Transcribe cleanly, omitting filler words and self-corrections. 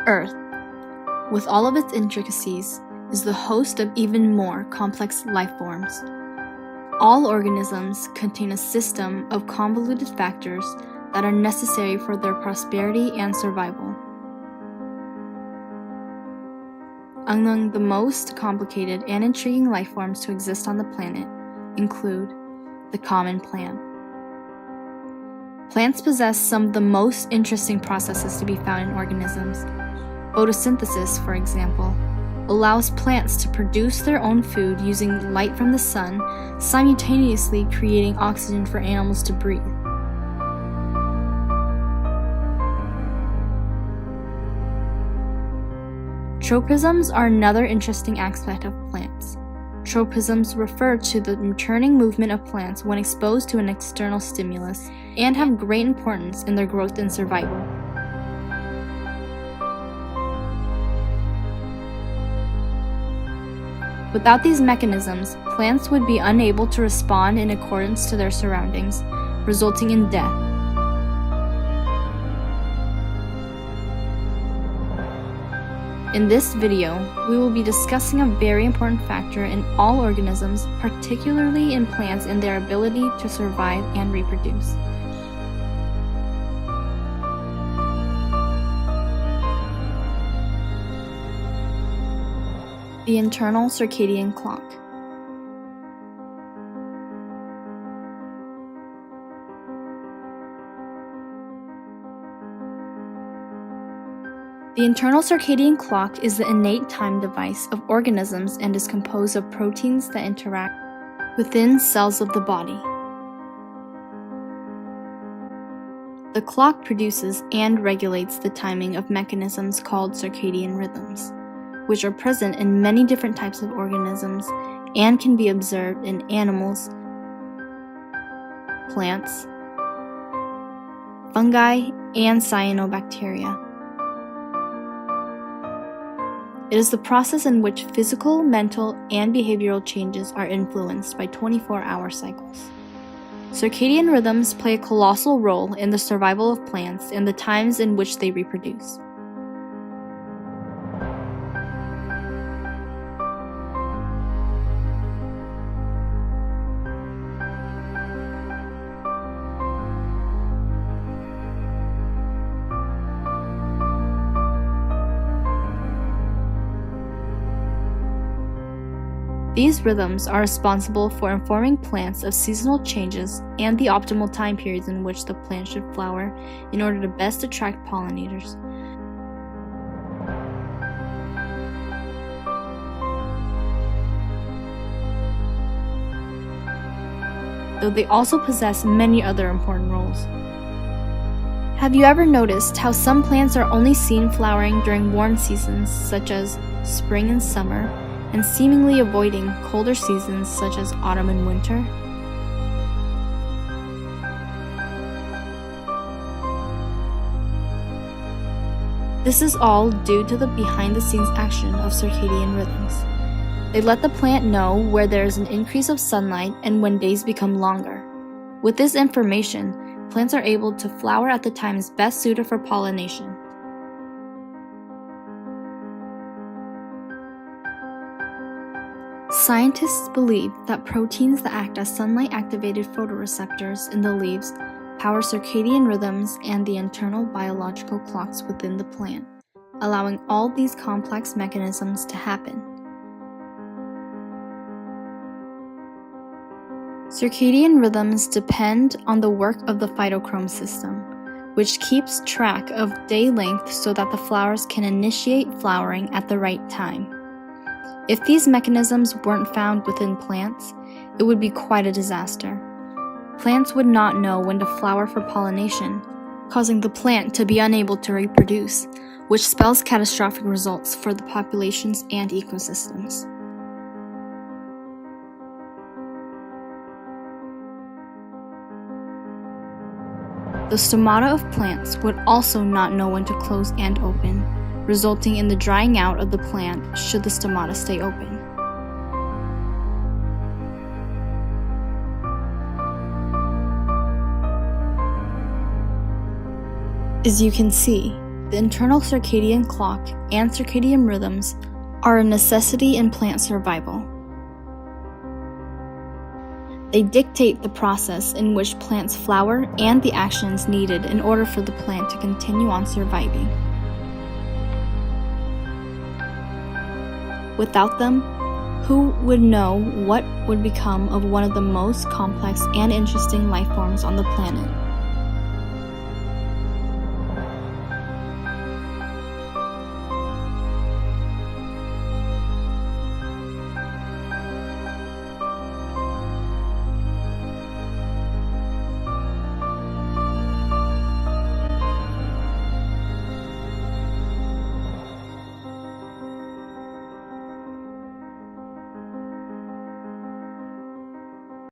Earth, with all of its intricacies, is the host of even more complex life forms. All organisms contain a system of convoluted factors that are necessary for their prosperity and survival. Among the most complicated and intriguing life forms to exist on the planet include the common plant. Plants possess some of the most interesting processes to be found in organisms. Photosynthesis, for example, allows plants to produce their own food using light from the sun, simultaneously creating oxygen for animals to breathe. Tropisms are another interesting aspect of plants. Tropisms refer to the returning movement of plants when exposed to an external stimulus and have great importance in their growth and survival. Without these mechanisms, plants would be unable to respond in accordance to their surroundings, resulting in death. In this video, we will be discussing a very important factor in all organisms, particularly in plants, in their ability to survive and reproduce. The internal circadian clock. The internal circadian clock is the innate time device of organisms and is composed of proteins that interact within cells of the body. The clock produces and regulates the timing of mechanisms called circadian rhythms, which are present in many different types of organisms and can be observed in animals, plants, fungi, and cyanobacteria. It is the process in which physical, mental, and behavioral changes are influenced by 24-hour cycles. Circadian rhythms play a colossal role in the survival of plants and the times in which they reproduce. These rhythms are responsible for informing plants of seasonal changes and the optimal time periods in which the plant should flower in order to best attract pollinators. Though they also possess many other important roles. Have you ever noticed how some plants are only seen flowering during warm seasons such as spring and summer, and seemingly avoiding colder seasons such as autumn and winter? This is all due to the behind-the-scenes action of circadian rhythms. They let the plant know where there is an increase of sunlight and when days become longer. With this information, plants are able to flower at the times best suited for pollination. Scientists believe that proteins that act as sunlight-activated photoreceptors in the leaves power circadian rhythms and the internal biological clocks within the plant, allowing all these complex mechanisms to happen. Circadian rhythms depend on the work of the phytochrome system, which keeps track of day length so that the flowers can initiate flowering at the right time. If these mechanisms weren't found within plants, it would be quite a disaster. Plants would not know when to flower for pollination, causing the plant to be unable to reproduce, which spells catastrophic results for the populations and ecosystems. The stomata of plants would also not know when to close and open, resulting in the drying out of the plant should the stomata stay open. As you can see, The internal circadian clock and circadian rhythms are a necessity in plant survival. They dictate the process in which plants flower and the actions needed in order for the plant to continue on surviving. Without them, who would know what would become of one of the most complex and interesting life forms on the planet?